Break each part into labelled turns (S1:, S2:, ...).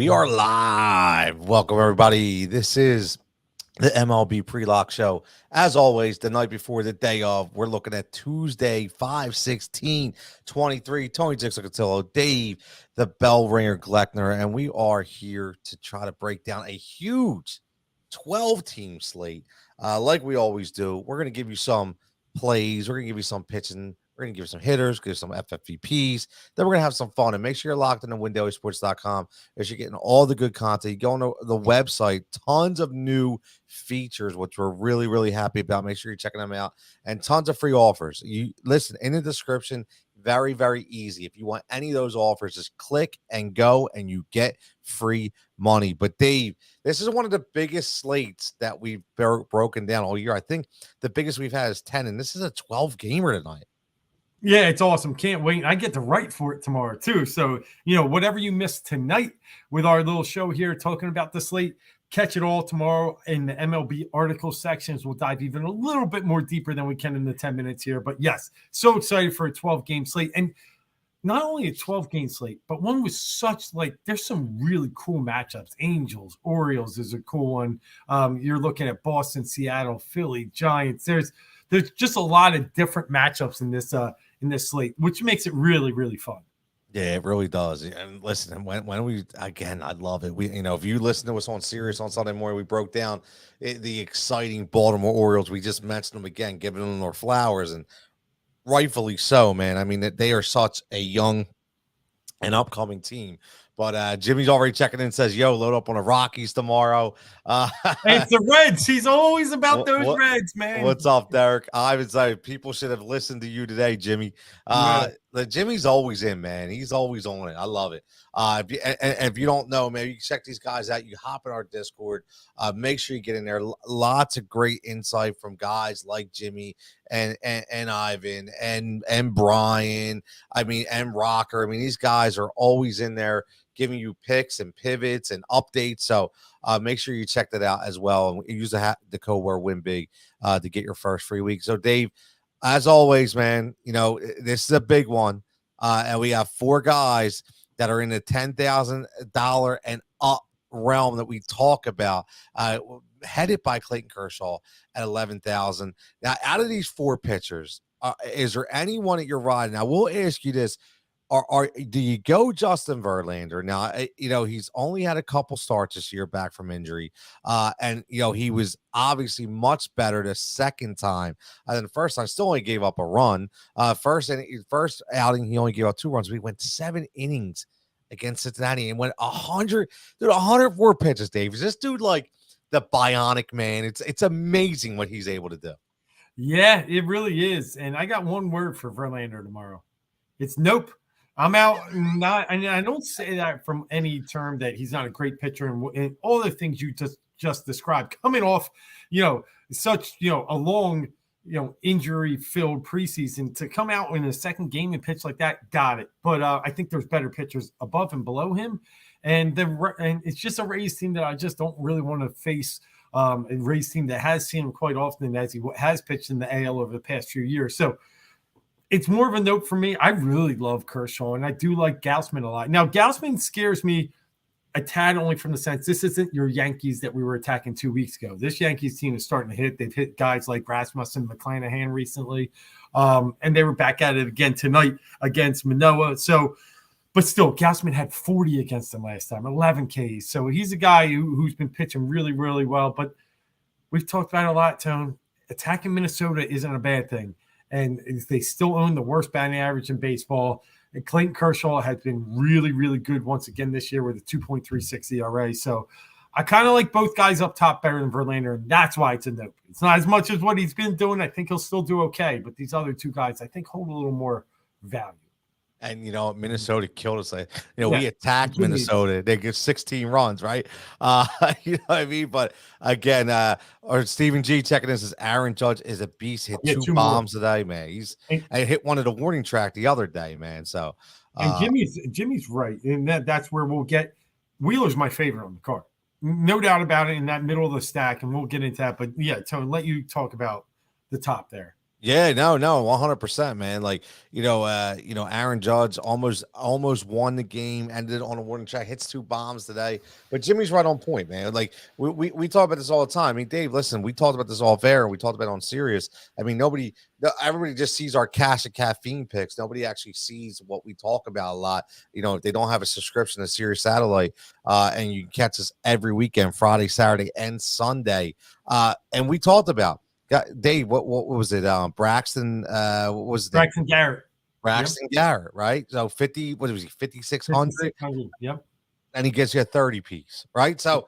S1: We are live. Welcome, everybody. This is the MLB Pre-Lock Show. As always, the night before the day of, we're looking at Tuesday, 5/16/23. Tony Dixon, Cutillo, Dave, the bell ringer, Gloeckner, and we are here to try to break down a huge 12-team slate. Like we always do, we're going to give you some plays. We're going to give you some pitching. We're going to give you some hitters, give you some FFVPs. Then we're going to have some fun. And make sure you're locked in on WinDailySports.com as you're getting all the good content. You go on the website, tons of new features, which we're really, really happy about. Make sure you're checking them out. And tons of free offers. You listen in the description. Very, very easy. If you want any of those offers, just click and go, and you get free money. But Dave, this is one of the biggest slates that we've broken down all year. I think the biggest we've had is 10, and this is a 12-gamer tonight.
S2: Yeah, it's awesome. Can't wait. I get to write for it tomorrow, too. So, whatever you missed tonight with our little show here talking about the slate, catch it all tomorrow in the MLB article sections. We'll dive even a little bit more deeper than we can in the 10 minutes here. But, yes, so excited for a 12-game slate. And not only a 12-game slate, but one with there's some really cool matchups. Angels, Orioles is a cool one. You're looking at Boston, Seattle, Philly, Giants. There's just a lot of different matchups in this slate, which makes it really, really fun.
S1: Yeah, it really does. And listen, when we, again, I love it. We, if you listen to us on Sirius on Sunday morning, we broke down the exciting Baltimore Orioles. We just mentioned them again, giving them their flowers, and rightfully so, man. I mean, they are such a young and upcoming team. But Jimmy's already checking in and says, yo, load up on the Rockies tomorrow.
S2: It's the Reds. He's always about those Reds, man.
S1: What's up, Derek? I would say people should have listened to you today, Jimmy. Jimmy's always in, man. He's always on it. I love it. If you don't know, maybe you check these guys out. You hop in our Discord. Make sure you get in there. Lots of great insight from guys like Jimmy and Ivan and Brian. And Rocker. these guys are always in there giving you picks and pivots and updates. So make sure you check that out as well. And use the code word WinBig to get your first free week. So Dave, as always, man, this is a big one. And we have 4 guys that are in the $10,000 and up realm that we talk about, headed by Clayton Kershaw at 11,000. Now, out of these 4 pitchers, is there anyone that you're riding? Now, we'll ask you this. Do you go Justin Verlander? Now, he's only had a couple starts this year back from injury. And he was obviously much better the second time than the first time. Still only gave up a run. First outing, he only gave up 2 runs. But he went 7 innings against Cincinnati and went 104 pitches, Dave. Is this dude like the bionic man? It's amazing what he's able to do.
S2: Yeah, it really is. And I got one word for Verlander tomorrow. It's nope. I'm out. I don't say that from any term that he's not a great pitcher and all the things you just described. Coming off, such a long, injury-filled preseason, to come out in the second game and pitch like that, got it. But I think there's better pitchers above and below him, and it's just a Rays team that I just don't really want to face. A Rays team that has seen him quite often as he has pitched in the AL over the past few years. So it's more of a note for me. I really love Kershaw, and I do like Gausman a lot. Now, Gausman scares me a tad only from the sense this isn't your Yankees that we were attacking 2 weeks ago. This Yankees team is starting to hit. They've hit guys like Rasmussen, McClanahan recently, and they were back at it again tonight against Manoah. So, but still, Gausman had 40 against them last time, 11 Ks. So he's a guy who's been pitching really, really well. But we've talked about it a lot, Tone. Attacking Minnesota isn't a bad thing. And they still own the worst batting average in baseball. And Clayton Kershaw has been really, really good once again this year with a 2.36 ERA. So I kind of like both guys up top better than Verlander, and that's why it's a note. It's not as much as what he's been doing. I think he'll still do okay. But these other 2 guys, I think, hold a little more value.
S1: And, Minnesota killed us. We attacked Minnesota. They give 16 runs, right? You know what I mean? But again, or Stephen G checking this says Aaron Judge is a beast. Hit 2 bombs today, man. I hit one at the warning track the other day, man. So,
S2: and Jimmy's right. And that's where we'll get Wheeler's my favorite on the card. No doubt about it, in that middle of the stack. And we'll get into that. But yeah, Tone, let you talk about the top there.
S1: Yeah, no, 100%, man. Like, Aaron Judge almost won the game, ended on a warning track, hits 2 bombs today. But Jimmy's right on point, man. Like we talk about this all the time. I mean, Dave, listen, we talked about this off air and we talked about it on Sirius. I mean, everybody just sees our cash and caffeine picks. Nobody actually sees what we talk about a lot. If they don't have a subscription to Sirius Satellite, and you can catch us every weekend, Friday, Saturday, and Sunday. And we talked about. Dave, what was it? Braxton, what was it?
S2: Braxton Garrett.
S1: Braxton Garrett, right? So 50, what was he, 5,600?
S2: 5,600, yep.
S1: And he gets you a 30 piece, right? So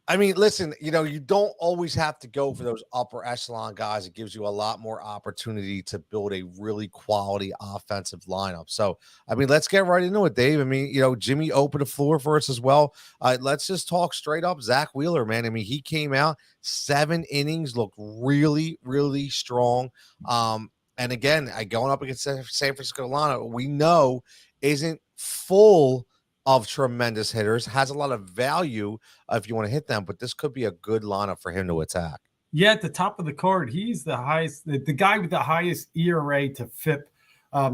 S1: I mean, listen, you don't always have to go for those upper echelon guys. It gives you a lot more opportunity to build a really quality offensive lineup. So, I mean, let's get right into it, Dave. I mean, Jimmy opened the floor for us as well. Let's just talk straight up. Zach Wheeler, man. I mean, he came out 7 innings, looked really, really strong. And again, going up against San Francisco lineup, we know isn't full of tremendous hitters, has a lot of value if you want to hit them, but this could be a good lineup for him to attack.
S2: Yeah, at the top of the card, he's the highest, the guy with the highest ERA to FIP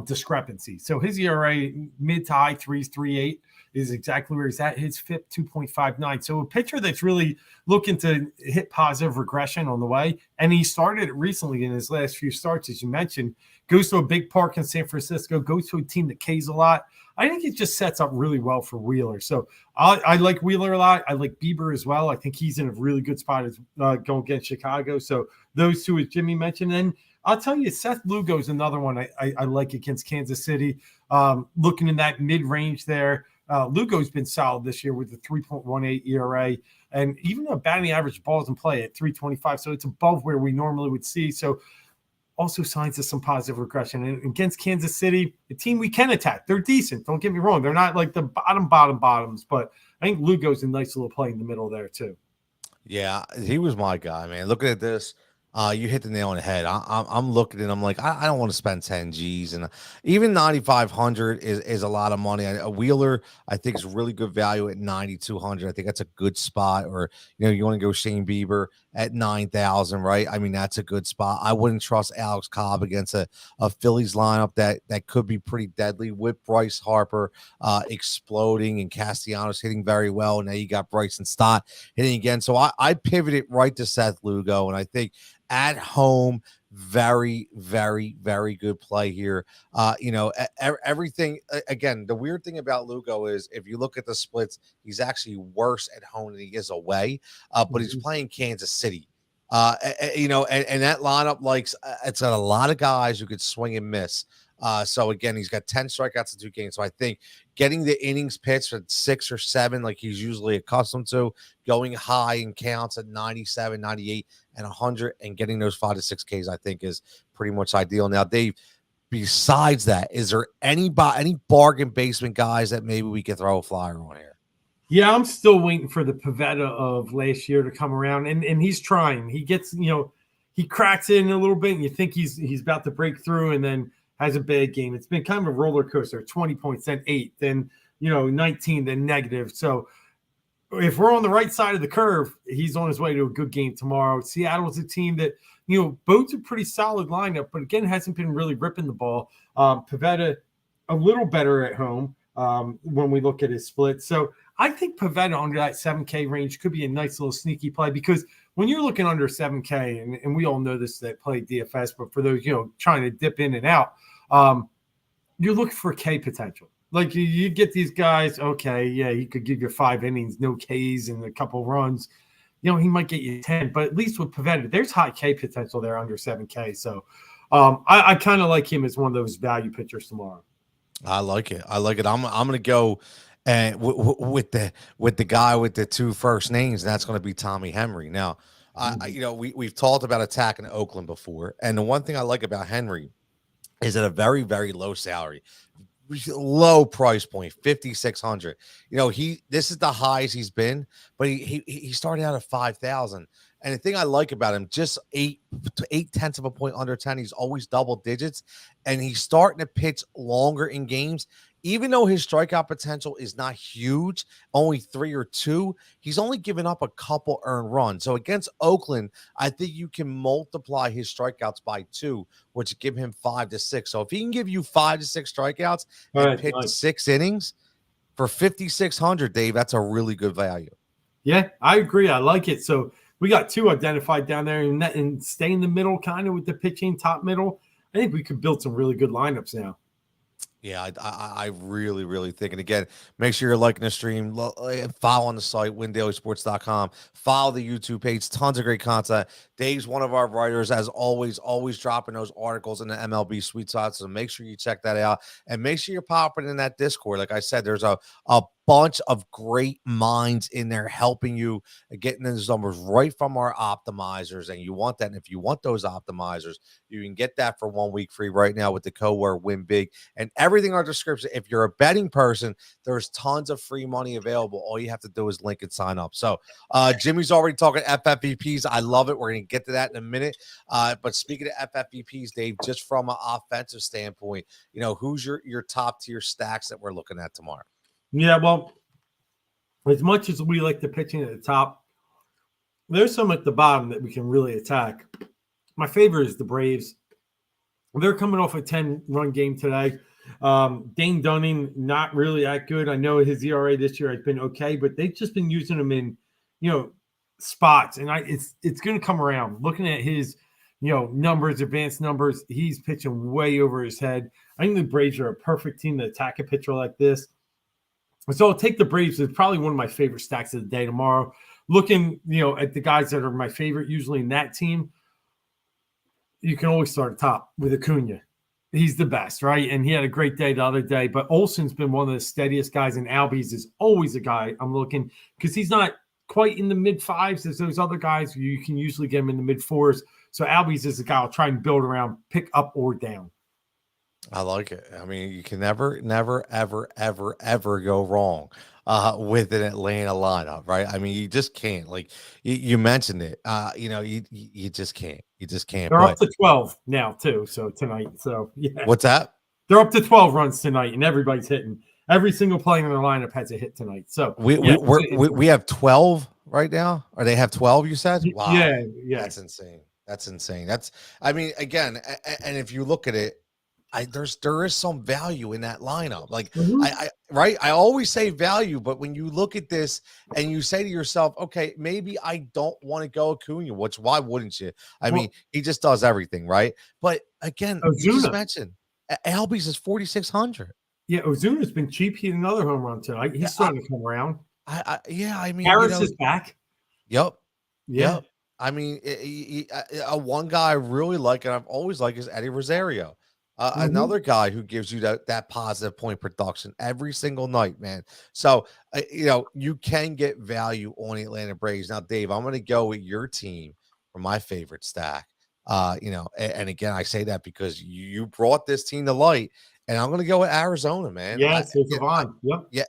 S2: discrepancy. So his ERA mid to high 3s, 3.8 is exactly where he's at. His FIP 2.59. So a pitcher that's really looking to hit positive regression on the way, and he started it recently in his last few starts, as you mentioned. Goes to a big park in San Francisco, goes to a team that Ks a lot. I think it just sets up really well for Wheeler. So I like Wheeler a lot. I like Bieber as well. I think he's in a really good spot as going against Chicago. So those two, as Jimmy mentioned. And I'll tell you, Seth Lugo is another one I like against Kansas City. Looking in that mid-range there. Lugo's been solid this year with the 3.18 ERA and even a batting average balls in play at 325. So it's above where we normally would see. So also signs of some positive regression. And against Kansas City, a team we can attack. They're decent. Don't get me wrong. They're not like the bottoms, but I think Lugo's a nice little play in the middle there too.
S1: Yeah, he was my guy, man. Looking at this, you hit the nail on the head. I'm looking and I'm like, I don't want to spend 10 G's, and even 9,500 is a lot of money. A Wheeler, I think, is really good value at 9,200. I think that's a good spot. Or you want to go Shane Bieber at 9,000, right? I mean, that's a good spot. I wouldn't trust Alex Cobb against a Phillies lineup that could be pretty deadly with Bryce Harper exploding and Castellanos hitting very well. Now you got Bryson Stott hitting again. So I pivoted right to Seth Lugo, and I think at home, very, very, very good play here. Everything, again, the weird thing about Lugo is if you look at the splits, he's actually worse at home than he is away, but he's playing Kansas City. And that lineup it's got a lot of guys who could swing and miss. So again, he's got 10 strikeouts in 2 games. So I think getting the innings pitched at 6 or 7, like he's usually accustomed to, going high in counts at 97, 98, and 100, and getting those 5 to 6 Ks, I think is pretty much ideal. Now, Dave, besides that, is there any bargain basement guys that maybe we could throw a flyer on here?
S2: Yeah, I'm still waiting for the Pivetta of last year to come around, and he's trying. He gets, he cracks it in a little bit, and you think he's about to break through, and then has a bad game. It's been kind of a roller coaster. 20 points, then 8, then 19, then negative. So if we're on the right side of the curve, he's on his way to a good game tomorrow. Seattle's a team that both a pretty solid lineup, but again hasn't been really ripping the ball. Pivetta a little better at home when we look at his split. So I think Pivetta under that 7K range could be a nice little sneaky play, because when you're looking under 7K, and we all know this that play DFS, but for those trying to dip in and out, you're looking for K potential. Like you get these guys, okay, yeah, he could give you 5 innings, no Ks, and a couple runs. He might get you 10, but at least with Pivetta, there's high K potential there under 7K. So I kind of like him as one of those value pitchers tomorrow.
S1: I like it. I'm going to go and with the guy with the 2 first names, and that's going to be Tommy Henry. Now, we've talked about attacking Oakland before, and the one thing I like about Henry is at a very, very low salary, low price point, 5,600. This is the highest he's been, but he started out at 5,000. And the thing I like about him, just 8/10 of a point under 10. He's always double digits, and he's starting to pitch longer in games. even though his strikeout potential is not huge, only 3 or 2, he's only given up a couple earned runs. So against Oakland, I think you can multiply his strikeouts by 2, which give him 5 to 6. So if he can give you 5 to 6 strikeouts and pitch 6 innings for 5,600, Dave, that's a really good value.
S2: Yeah, I agree. I like it. So we got 2 identified down there, and stay in the middle, kind of with the pitching top middle. I think we could build some really good lineups now.
S1: Yeah, I really, really think. And again, make sure you're liking the stream, follow on the site, windailysports.com, follow the YouTube page, tons of great content. Dave's one of our writers, as always dropping those articles in the MLB Sweet Spot. So make sure you check that out, and make sure you're popping in that Discord. Like I said, there's a bunch of great minds in there helping you getting those numbers right from our optimizers, and you want that. And if you want those optimizers, you can get that for 1 week free right now with the code word Win Big, and everything in our description. If you're a betting person, there's tons of free money available. All you have to do is link and sign up. So Jimmy's already talking FFVPs. I love it. We're going to get to that in a minute. But speaking of FFVPs, Dave, just from an offensive standpoint, who's your top tier stacks that we're looking at tomorrow?
S2: Yeah, well, as much as we like the pitching at the top, there's some at the bottom that we can really attack. My favorite is the Braves. They're coming off a 10-run game today. Dane Dunning, not really that good. I know his ERA this year has been okay, but they've just been using him in, spots. And it's going to come around. Looking at his, numbers, advanced numbers, he's pitching way over his head. I think the Braves are a perfect team to attack a pitcher like this. So I'll take the Braves. It's probably one of my favorite stacks of the day tomorrow. Looking, at the guys that are my favorite usually in that team, you can always start at top with Acuna. He's the best, right? And he had a great day the other day. But Olsen's been one of the steadiest guys, and Albies is always a guy I'm looking, because he's not quite in the mid-5s as those other guys. You can usually get him in the mid-4s. So Albies is a guy I'll try and build around, pick up or down.
S1: I like it. I mean, you can never, ever, ever go wrong with an Atlanta lineup, right? I mean, you just can't. Like you mentioned it. You just can't. You just can't.
S2: They're up to 12 now too. So tonight. So yeah.
S1: What's that?
S2: They're up to 12 runs tonight, and everybody's hitting. Every single player in their lineup has a hit tonight. So
S1: we have 12 right now, or they have 12. You said? Wow.
S2: Yeah.
S1: That's insane. That's insane. I mean, again, and if you look at it, there is some value in that lineup. Like I always say value, but when you look at this and you say to yourself, okay, maybe I don't want to go Acuna, why wouldn't you? I mean, he just does everything, right? But again, you just mentioned Albies is 4,600.
S2: Yeah, Ozuna's been cheap. He had another home run tonight. He's starting to come around.
S1: I mean,
S2: Harris is back.
S1: Yep.
S2: Yeah.
S1: Yep. I mean, one guy I really like, and I've always liked, is Eddie Rosario. Another guy who gives you that positive point production every single night, man. So, you can get value on the Atlanta Braves. Now, Dave, I'm going to go with your team for my favorite stack. And again, I say that because you brought this team to light, and I'm going to go with Arizona, man.
S2: Yes, it's Avon. Yep.
S1: Yeah.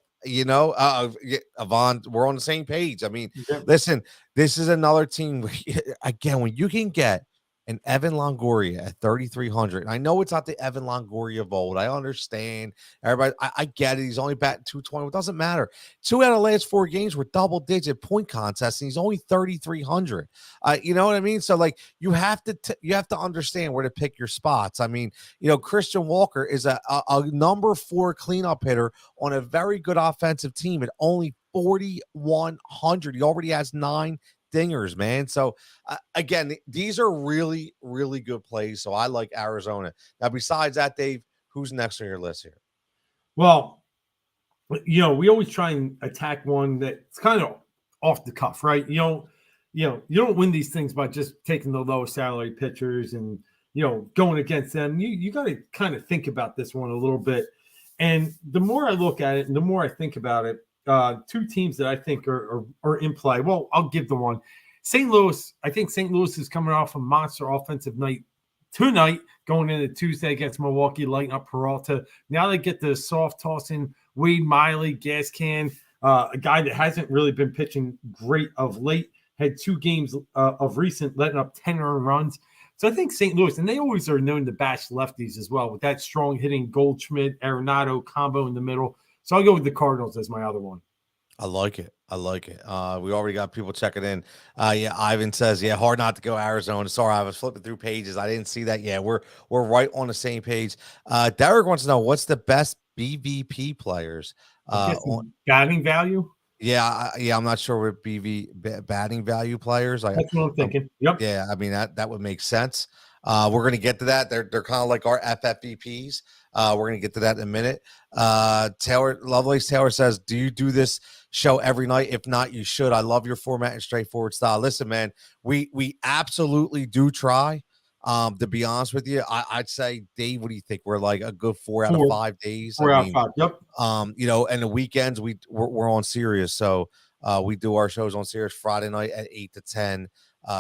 S1: Avon, we're on the same page. I mean, listen, this is another team. Again, when you can get and Evan Longoria at 3,300. And I know it's not the Evan Longoria of old. I understand. Everybody, I get it. He's only batting 220. It doesn't matter. 2 out of the last 4 games were double-digit point contests, and he's only 3,300. You know what I mean? So, like, you have to understand where to pick your spots. I mean, Christian Walker is a number 4 cleanup hitter on a very good offensive team at only 4,100. He already has 9 dingers, man. So again, these are really, really good plays. So I like Arizona. Now, besides that, Dave, who's next on your list here?
S2: Well, we always try and attack one that's kind of off the cuff, right? You don't win these things by just taking the lowest salary pitchers and going against them. You got to kind of think about this one a little bit. And the more I look at it and the more I think about it, 2 teams that I think are in play. Well, I'll give the one. St. Louis. I think St. Louis is coming off a monster offensive night tonight, going into Tuesday against Milwaukee, lighting up Peralta. Now they get the soft tossing Wade Miley, gas can, a guy that hasn't really been pitching great of late. Had 2 games of recent, letting up 10 earned runs. So I think St. Louis, and they always are known to bash lefties as well with that strong hitting Goldschmidt, Arenado combo in the middle. So I'll go with the Cardinals as my other one.
S1: I like it. I like it. We already got people checking in. Yeah, Ivan says, yeah, hard not to go Arizona. Sorry, I was flipping through pages. I didn't see that. Yeah, we're right on the same page. Derek wants to know what's the best BVP players.
S2: Batting value.
S1: Yeah, I'm not sure what batting value players.
S2: That's what I'm thinking. Yep.
S1: Yeah, I mean that would make sense. We're gonna get to that. They're kind of like our FFVPs. We're gonna get to that in a minute. Lovelace Taylor says, "Do you do this show every night? If not, you should. I love your format and straightforward style." Listen, man, we absolutely do try. To be honest with you, I'd say, Dave, what do you think? We're like a good 4 out of 5 days.
S2: 4 out of 5. Yep.
S1: And the weekends we're on Sirius, so we do our shows on Sirius Friday night at 8 to 10,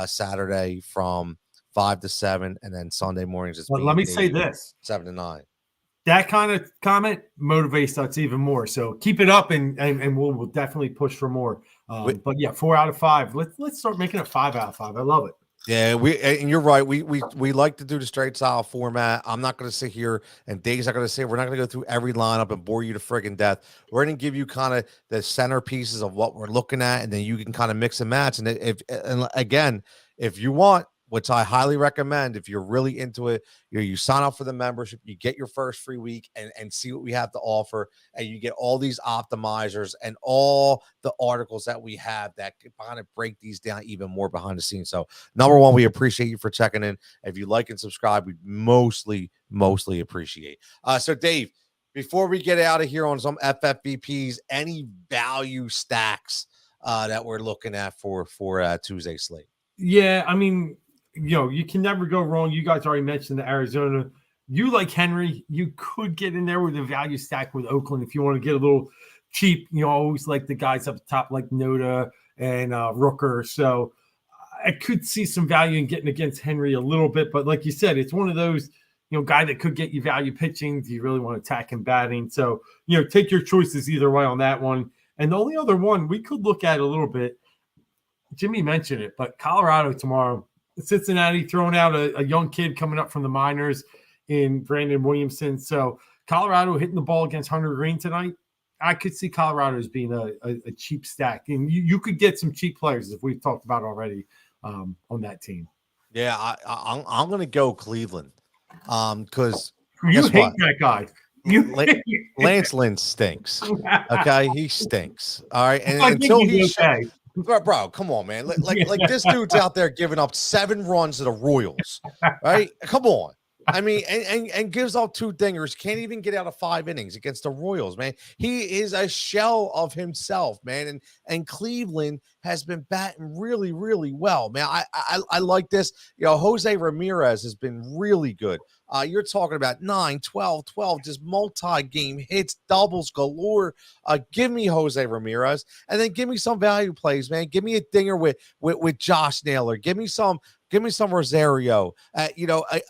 S1: Saturday from 5 to 7, and then Sunday mornings.
S2: Let me say this:
S1: 7 to 9.
S2: That kind of comment motivates us even more. So keep it up, and we'll definitely push for more. But yeah, 4 out of 5. Let's start making it 5 out of 5. I love it.
S1: Yeah, and you're right. We like to do the straight style format. I'm not going to sit here, and Dave's not going to say we're not going to go through every lineup and bore you to friggin' death. We're going to give you kind of the centerpieces of what we're looking at, and then you can kind of mix and match. And if you want, which I highly recommend, if you're really into it, you sign up for the membership, you get your first free week and see what we have to offer, and you get all these optimizers and all the articles that we have that kind of break these down even more behind the scenes. So number one, we appreciate you for checking in. If you like and subscribe, we mostly appreciate. So Dave, before we get out of here on some FFVPs, any value stacks that we're looking at for Tuesday slate?
S2: Yeah, I mean, you can never go wrong. You guys already mentioned the Arizona. You like Henry, you could get in there with a value stack with Oakland if you want to get a little cheap. Always like the guys up top like Noda and Rooker. So I could see some value in getting against Henry a little bit. But like you said, it's one of those, guy that could get you value pitching. Do you really want to attack him batting? So, take your choices either way on that one. And the only other one we could look at a little bit, Jimmy mentioned it, but Colorado tomorrow. Cincinnati throwing out a young kid coming up from the minors in Brandon Williamson. So Colorado hitting the ball against Hunter Green tonight. I could see Colorado as being a cheap stack. And you could get some cheap players, if we've talked about already, on that team.
S1: Yeah, I'm going to go Cleveland because
S2: you hate that guy.
S1: Lance Lynn stinks. Okay, he stinks. All right, and until he's okay. Bro, come on, man. Like this dude's out there giving up 7 runs to the Royals, right? Come on. I mean, and gives up 2 dingers. Can't even get out of 5 innings against the Royals, man. He is a shell of himself, man. And Cleveland has been batting really, really well, man. I like this. Jose Ramirez has been really good. You're talking about 9, 12, just multi-game hits, doubles galore. Give me Jose Ramirez, and then give me some value plays, man. Give me a dinger with Josh Naylor. Give me some Rosario.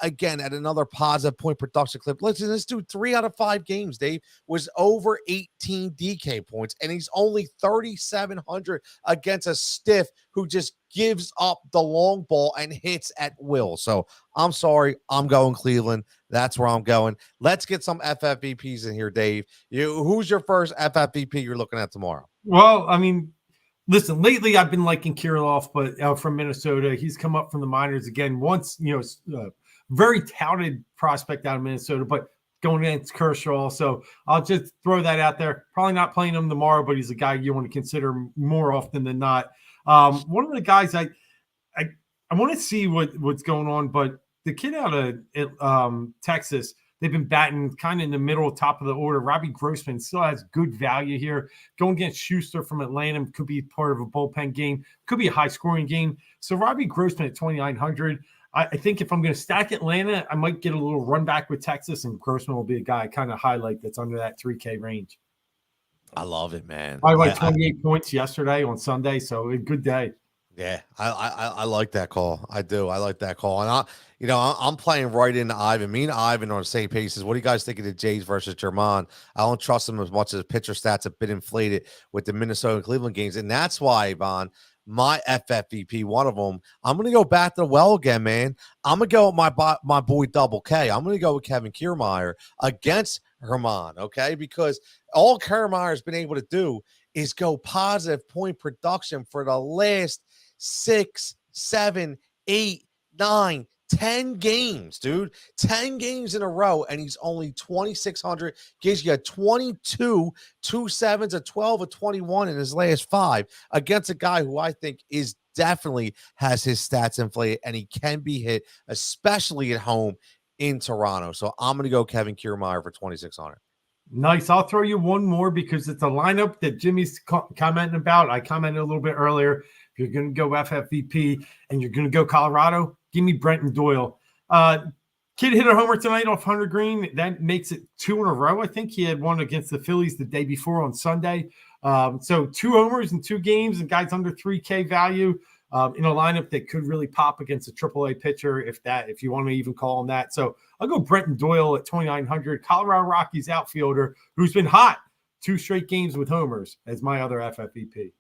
S1: Again, at another positive point production clip. Listen, this dude 3 out of 5 games, Dave, was over 18 DK points, and he's only 3,700 against a stiff who just gives up the long ball and hits at will. So I'm sorry, I'm going Cleveland. That's where I'm going. Let's get some FFVPs in here, Dave. Who's your first FFVP you're looking at tomorrow?
S2: Well, I mean, listen, lately I've been liking Kirilloff, but from Minnesota, he's come up from the minors again. Once, very touted prospect out of Minnesota, but going against Kershaw. So I'll just throw that out there. Probably not playing him tomorrow, but he's a guy you want to consider more often than not. One of the guys I want to see what's going on, but the kid out of Texas, they've been batting kind of in the middle, top of the order. Robbie Grossman still has good value here. Going against Schuster from Atlanta could be part of a bullpen game, could be a high-scoring game. So Robbie Grossman at 2,900. I think if I'm going to stack Atlanta, I might get a little run back with Texas, and Grossman will be a guy I kind of highlight that's under that 3K range.
S1: I love it, man.
S2: I like 28 points yesterday on Sunday, so a good day.
S1: Yeah, I like that call. I do. I like that call. And I'm playing right into Ivan. Me and Ivan are on the same paces. What do you guys think of the Jays versus German? I don't trust them as much as pitcher stats have been inflated with the Minnesota and Cleveland games. And that's why, Ivan, my FFVP, one of them, I'm going to go back to the well again, man. I'm going to go with my boy Double K. I'm going to go with Kevin Kiermaier against Herman, okay? Because all Kiermaier has been able to do is go positive point production for the last 6, 7, 8, 9, 10 games, dude. 10 games in a row, and he's only 2,600. Gives you a 22, 2 sevens, a 12, a 21 in his last 5 against a guy who I think is definitely has his stats inflated, and he can be hit, especially at home in Toronto. So I'm going to go Kevin Kiermaier for 2,600.
S2: Nice. I'll throw you one more because it's a lineup that Jimmy's commenting about. I commented a little bit earlier. If you're going to go FFVP and you're going to go Colorado, give me Brenton Doyle. Kid hit a homer tonight off Hunter Green. That makes it 2 in a row. I think he had one against the Phillies the day before on Sunday. So 2 homers in 2 games and guys under 3K value in a lineup that could really pop against a AAA pitcher, if you want to even call him that. So I'll go Brenton Doyle at 2,900. Colorado Rockies outfielder who's been hot 2 straight games with homers as my other FFVP.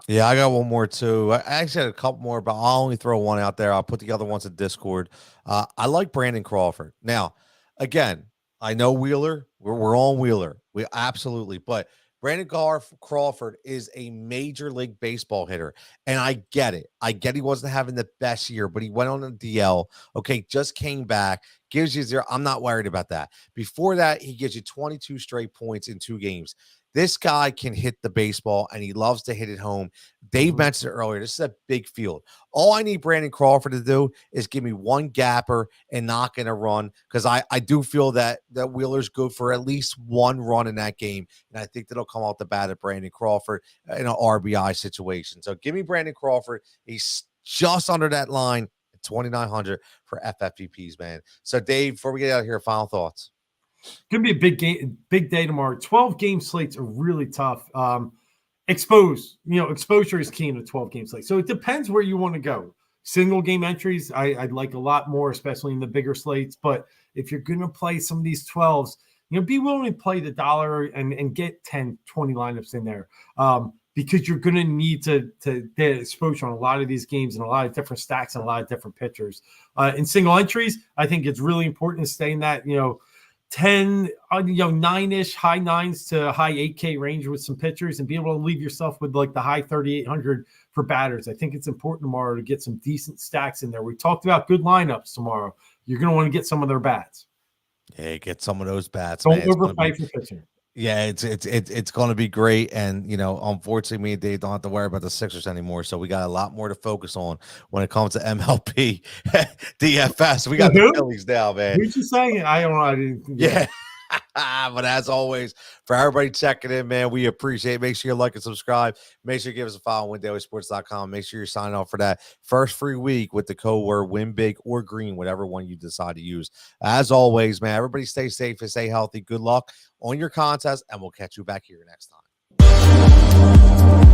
S1: Yeah, I got one more too. I actually had a couple more, but I'll only throw one out there. I'll put the other ones in Discord. I like Brandon Crawford. Now, again, I know Wheeler. We're on Wheeler. We absolutely, but Brandon Crawford is a Major League Baseball hitter, and I get it. I get he wasn't having the best year, but he went on a DL. Okay, just came back, gives you 0. I'm not worried about that. Before that, he gives you 22 straight points in 2 games. This guy can hit the baseball, and he loves to hit it home. Dave mentioned it earlier. This is a big field. All I need Brandon Crawford to do is give me one gapper and knock in a run, because I do feel that Wheeler's good for at least 1 run in that game, and I think that'll come out the bat at Brandon Crawford in an RBI situation. So give me Brandon Crawford. He's just under that line at 2,900 for FFVPs, man. So, Dave, before we get out of here, final thoughts.
S2: Going to be a big day tomorrow. 12 game slates are really tough. Exposure is key in a 12 game slate. So it depends where you want to go. Single game entries, I'd like a lot more, especially in the bigger slates. But if you're going to play some of these 12s, be willing to play the dollar and get 10, 20 lineups in there. Because you're going to need to get exposure on a lot of these games and a lot of different stacks and a lot of different pitchers. In single entries, I think it's really important to stay in that, 10, 9-ish, high 9s to high 8K range with some pitchers and be able to leave yourself with like the high 3,800 for batters. I think it's important tomorrow to get some decent stacks in there. We talked about good lineups tomorrow. You're going to want to get some of their bats.
S1: Yeah, get some of those bats.
S2: Don't overpay for pitching.
S1: Yeah, it's going to be great. And, unfortunately, me and Dave don't have to worry about the Sixers anymore. So we got a lot more to focus on when it comes to MLB DFS. We got the Phillies now, man.
S2: Who's you saying? I don't know. I didn't.
S1: Yeah. But as always, for everybody checking in, man, we appreciate it. Make sure you like and subscribe. Make sure you give us a follow on WinDailySports.com. Make sure you're signing up for that first free week with the code word Win Big or Green, whatever one you decide to use. As always, man, everybody stay safe and stay healthy. Good luck on your contest, and we'll catch you back here next time.